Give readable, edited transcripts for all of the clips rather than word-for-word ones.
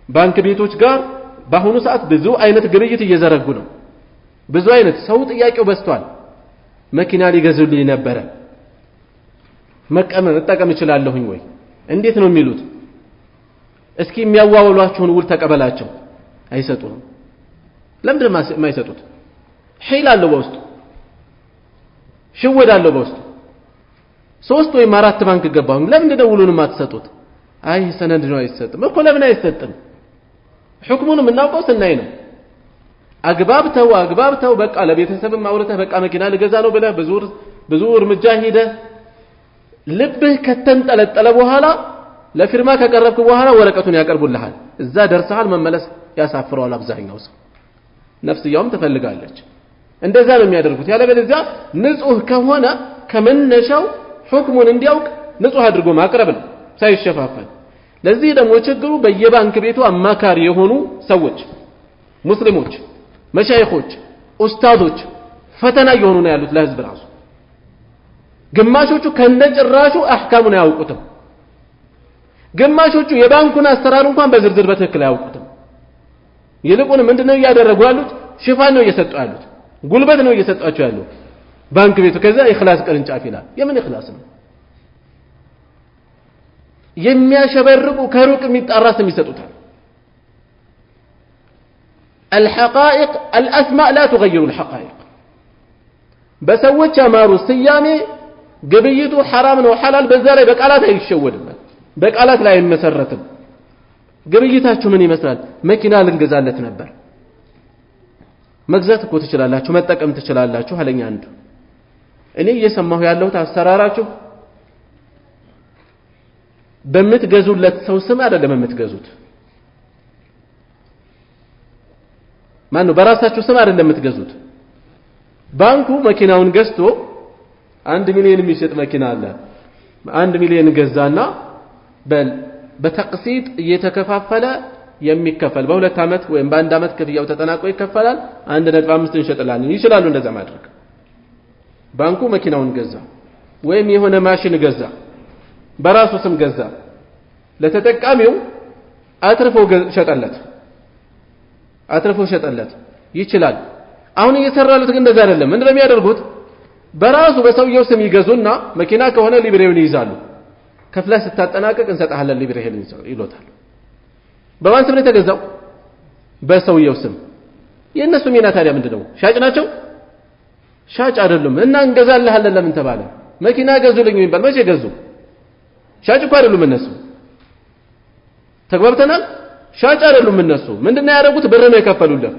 ባንክ ቤቶች ጋር በአሁኑ ሰዓት ብዙ አይነት ግብይት እየዘረጉ ነው ብዙ አይነት ሰው ጥያቄው በስቷል መኪና ሊገዙልኝ ነበር መጠቀም እችላለሁኝ ወይ እንዴት ነው የሚሉት እስኪ የሚያዋውሏቸውን ውል ተቀበላቸው አይሰጡም ለምንድን ማይሰጡት ሒል አለው በውስጡ ሽወዳ አለው በውስጡ 3 ወይ 4 ባንክ ገባው ለምንድን ነው ውሉን ማትሰጡት አይ ሰነድ ነው አይሰጥም እኮ ለምን አይሰጥም ሁክሙን ምናውቀው ስናይ ነው አግባብተው በቃ ለቤተሰብም ማውረተህ በቃ መኪና ልገዛ ነው ብለህ ብዙ እርምጃ ሄደ ልብህ ከተንጠለጠለ በኋላ ለፊርማ ከቀረብክ በኋላ ወረቀቱን ያቀርቡልሃል እዛ ደርሰሃል መመለስ ያሳፍረዋል አብዛኛው ሰው ነፍስያውም ትፈልጋለች እንደዛ ነው የሚያደርጉት ያለበለዚያ ንጹህ ከሆነ ከመነሻው ሁክሙን እንዲያውቅ ንጹህ አድርጎ ማቅረብ ነው ሳይሸፋፈን ለዚህ ደግሞ ችግሩ በየባንክ ቤቱ አማካሪ የሆኑ ሰዎች ሙስሊሞች መሻይኾች ኡስታዞች ፈተና የሆኑ ነው ያሉት ለህዝብ ራሱ ግማሾቹ ከነጭራሹ አህካሙን ያውቁትም ግማሾቹ የባንኩን አሰራር እንኳን በዝርዝር በትክክል ያውቁትም ይልቁን ምንድነው ያደረጉ ያሉት ሽፋን ነው እየሰጡ ያሉት ጉልበት ነው እየሰጣቸው ያሉት ባንክ ቤቱ ከዛ ኢኽላስ ቅርንጫፍ ይላል የምን ኢኽላስ ነው የሚያሸበርቁ ከሩቅ የሚጣራስ የሚሰጡታል الحقائق الاسماء لا تغير الحقائق በሰዎች ያማሩ ስያሜ ግብይቱ حرام ነው حلال በዛ ላይ በቃላት አይሸወድም በቃላት ላይ አይመሰረትም ግብይታችሁ ምን ይመስላል መኪና ልንገዛለት ነበር መግዛት እኮ ትችላላችሁ መጠቀም ትችላላችሁ አለኛ አንዱ እኔ እየሰማሁ ያለሁት አሰራራችሁ በመትገዙለት ሰው ስም አይደለም የምትገዙት ማን ነው በራሳችሁ ስም አይደለም የምትገዙት ባንኩ መኪናውን ገዝቶ 1 ሚሊዮን የሚሸጥ መኪና አለ 1 ሚሊዮን ገዛና በተቅሲጥ እየተከፋፈለ የሚከፈል በ2 አመት ወይም በ1 አመት ክፍያው ተጠናቆ ይከፈላል 1.5 እንሸጥላለን ይችላሉ እንደዛ ማድረግ ባንኩ መኪናውን ገዛ ወይም የሆነ ማሽን ገዛ በራሱ ስም ገዛ ለተጠቃሚው አትርፎ ሸጠለት ይችላል አሁን እየሰራሉት ግን እንደዛ አይደለም ምንድነው የሚያደርጉት በራሱ በሰውየው ስም ይገዙና መኪና ከሆነ ሊብሬውን ይይዛሉ ከፍላ ስታጠናቀቅ እንሰጣለን ሊብሬውን ይሎታል በማን ስም ነው የተገዛው በሰውየው ስም የነሱ ሚና ታዲያ ምንድነው ሻጭ ናቸው ሻጭ አይደሉም እና እንገዛልሃለን ለምን ተባለ መኪና ገዙልኝ ይባል መቼ ገዙ ሻጭ እኮ አይደሉም እነሱ ተግባብተናል ሻጭ አይደሉም እነሱ ምንድነው ያደረጉት ብር ነው የከፈሉልህ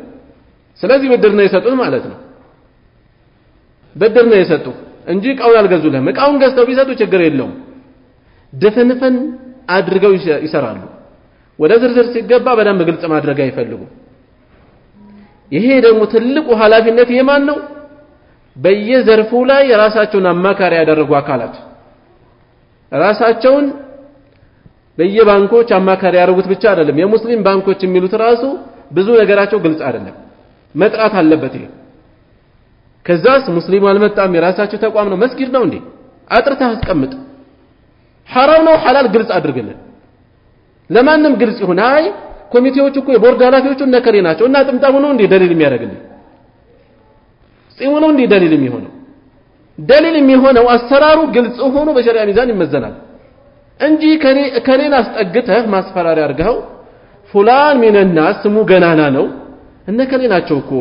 ስለዚህ ብድር ነው የሰጡት ማለት ነው ብድር ነው የሰጡት እንጂ እቃውን አልገዙልህም እቃውን ገዝተው ቢሰጡ ችግር የለውም ደፈንፈን አድርገው ይሰራሉ ወደ ዝርዝር ሲገባ በደንብ ግልጽ ማድረግ አይፈልጉ ይሄ ደግሞ ትልቁ ኃላፊነት የማን ነው በየዘርፉ ላይ የራሳቸውን አማካሪ ያደረጉ አካላት ራሳቸውን በየባንኮች አማካሪ ያደረጉት ብቻ አይደለም የሙስሊም ባንኮች የሚሉት ራሱ ብዙ ነገራቸው ግልጽ አይደለም መጥራት አለበት ይሄ ከዛስ ሙስሊሙ አልመጣም የራሳቸው ተቋም ነው መስጊድ ነው እንዴ አጥርተህ አስቀምጥ حرام ነው ሐላል ግልጽ አድርግልን ለማንም ግልጽ ይሁን አይ ኮሚቴዎች እኮ የቦርድ ኃላፊዎቹ ነከሬ ናቸው እና ጥምጣሙ ነው እንዴ ደሊል የሚያደርግልን ጽሙ ነው እንዴ ደሊል የሚሆነው ደሊል የሚሆነው አሰራሩ ግልጽ ሆኖ በሸሪዓ ሚዛን ይመዘናል እንጂ ከኔን አስጠግተህ ማስፈራሪያ አድርገው ፉላን من الناس ስሙ ገናና ነው እነከሌ ናቸው እኮ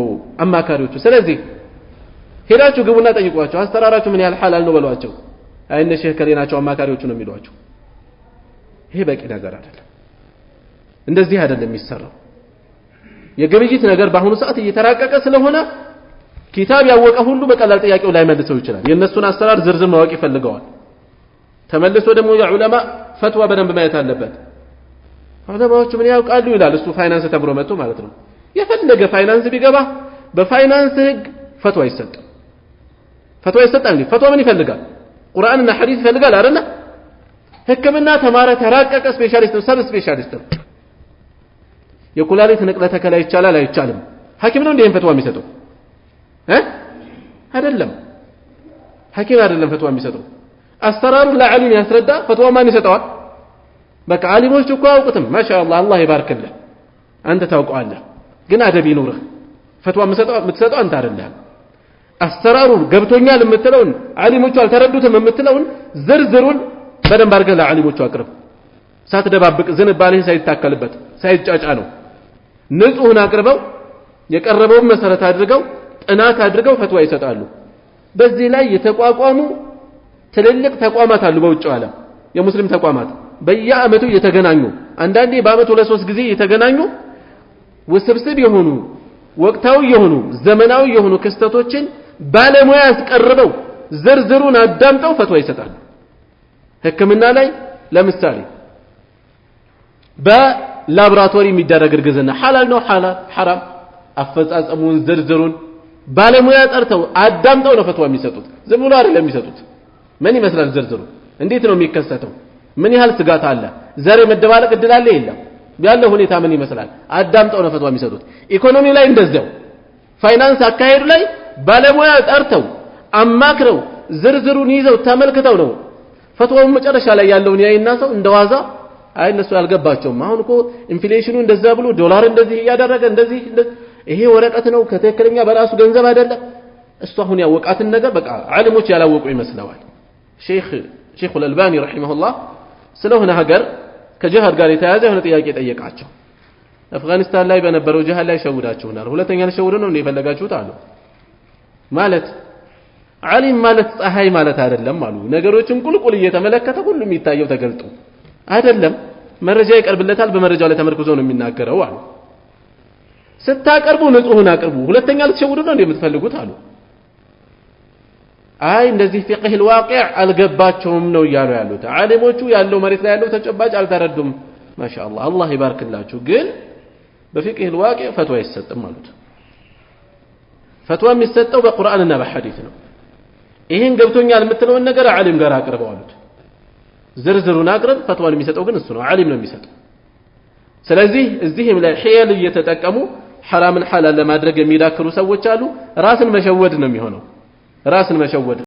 አማካሪዎቹ ስለዚህ ሄዳችሁ ግቡና ጠይቋቸው አሰራራችሁ ምን ያህል ሐላል ነው በሏቸው አይነ ሼህ ከሌ ናቸው አማካሪዎቹ ነው የሚሏቸው ይሄ በቂ ነገር አይደለም እንደዚህ አይደለም የሚሰራው የግብይት ነገር በአሁኑ ሰዓት እየተራቀቀ ስለሆነ ኪታብ ያወቀ ሁሉ በቀላል ጥያቄው ላይ መልሰው ይችላል የነሱን አሰራር ዝርዝር ማወቅ ይፈልጋል ተመልሶ ደግሞ የዑለማ ፈትዋ በደንብ ማየት አለበት ዑለማዎቹ ምን ያውቃሉ ይላል እሱ ፋይናንስ ተብሎ መጥቶ ማለት ነው የፈለገ ፋይናንስ ቢገባ በፋይናንስ ህግ ፈትዋ ይሰጣል ፈትዋ ምን ይፈልጋል ቁርአንና ሐዲስ ይፈልጋል አይደል ህክምና ተማረ ተራቀቀ ስፔሻሊስት ሰብ ስፔሻሊስት የኩላሊት ንቅለ ተከላ ይቻላል አይቻልም ሐኪም ነው እንዴ ፈትዋ የሚሰጠው አይደለም ሐኪም አይደለም ፈትዋ የሚሰጠው አሰራሩ ለዓሊም ያስረዳ ፈትዋ ማን ይሰጠዋል በቃ ዓሊሞች እኮ አውቁትም ማሻአላህ አላህ ይባርክልህ አንተ ታውቀዋለህ ግን አደብ ይኑርህ ፈትዋ የምትሰጠው አንተ አይደለም አሰራሩ ገብቶኛል የምትለውን ዓሊሞቹ አልተረዱትም የምትለውን ዝርዝሩን በደንብ አድርገህ ለዓሊሞቹ አቅርብ ሳትደባብቅ ዝንባሌህ ሳይታከልበት ሳይጫጫ ነው ንጹህን አቅርበው የቀረበውን መሰረት አድርገው ጥናት አድርገው ፈትዋ ይሰጣሉ በዚህ ላይ የተቋቋሙ ትልልቅ ተቋማት አሉ በውጭው ዓለም የሙስሊም ተቋማት በየአመቱ እየተገናኙ አንዳንዴ በአመቱ ለሶስት ጊዜ እየተገናኙ ውስብስብ የሆኑ ወቅታዊ የሆኑ ዘመናዊ የሆኑ ክስተቶችን ባለሙያ ያስቀርበው ዝርዝሩን አዳምጠው ፈትዋ ይሰጣሉ ህክምና ላይ ለምሳሌ በላብራቶሪ የሚደረግ እርግዝና ሐላል ነው ሐራም አፈጻጸሙን ዝርዝሩን ባለሙያ ጠርተው አዳምጠው ነው ፈትዋ የሚሰጡት ዝም ብሎ አይደለም የሚሰጡት ምን ይመስላል ዝርዝሩ እንዴት ነው የሚከሰተው ምን ያህል ስጋት አለ ዘር መደባለቅ እድል አለ የለም ያለው ሁኔታ ምን ይመስላል አዳምጠው ነው ፈትዋ የሚሰጡት ኢኮኖሚ ላይ እንደዛው ፋይናንስ አካሄድ ላይ ባለሙያ ጠርተው አማክረው ዝርዝሩን ይዘው ተመልክተው ነው ፈትዋው መጨረሻ ላይ ያለውን ያይና ሰው እንደዋዛ አይ እነሱ ያልገባቸውም አሁን እኮ ኢንፍሌሽኑ እንደዛ ብሎ ዶላር እንደዚህ ያደረገ እንደዚህ ይሄ ወረቀት ነው ከተከለኛ በራሱ ገንዘብ አይደለም እሱ አሁን ያወቃትን ነገር በቃ ዓሊሞች ያላወቁ ይመስላል ሼክ አልአልባኒ ረሂመሁላህ ስለሆነ ሀገር ከጂሃድ ጋር የተያዘ የሆነ ጥያቄ ጠየቃቸው አፍጋኒስታን ላይ በነበረው ጂሃድ ላይ ሸውዳችሁናል ሁለተኛ ለሸውዱ ነው እንደፈለጋችሁት አሉ ማለት ዓሊም ማለት ፀሐይ ማለት አይደለም አሉ ነገሮችን ቁልቁል እየተመለከተ ሁሉም ይታየው ተገልጦ አይደለም መረጃ ይቀርብለታል በመረጃው ላይ ተመርኩዞ ነው የሚናገረው አሉ ስታቀርቡ ንጹህን አቅርቡ ሁለተኛ ልትሸውዱ ነው እንደምትፈልጉት አሉ አይ እንደዚህ ፍቅህ الواقع አልገባቸውም ነው ያሉ ያሉት ዓሊሞቹ ያለው መሬት ላይ ያለው ተጨባጭ አልተረዱም ማሻአላህ አላህ ይባርክላችሁ ግን በፍቅህ الواقع ፈትዋ ይሰጥም አሉት ፈትዋ የሚሰጠው በቁርአንና በሐዲስ ነው ይሄን ገብቶኛል የምትለውን ነገር ዓሊም ጋር አቅርበው አሉት ዝርዝሩን አቅርብ ፈትዋን የሚሰጠው ግን እሱ ነው ዓሊም ነው የሚሰጠው ስለዚህ እዚህም ላይ ሒየል እየተጠቀሙ ሐራምን ሐላል ለማድረግ የሚዳክሩ ሰዎች አሉ ራስን መሸወድ ነው የሚሆነው ራስን መሸወድ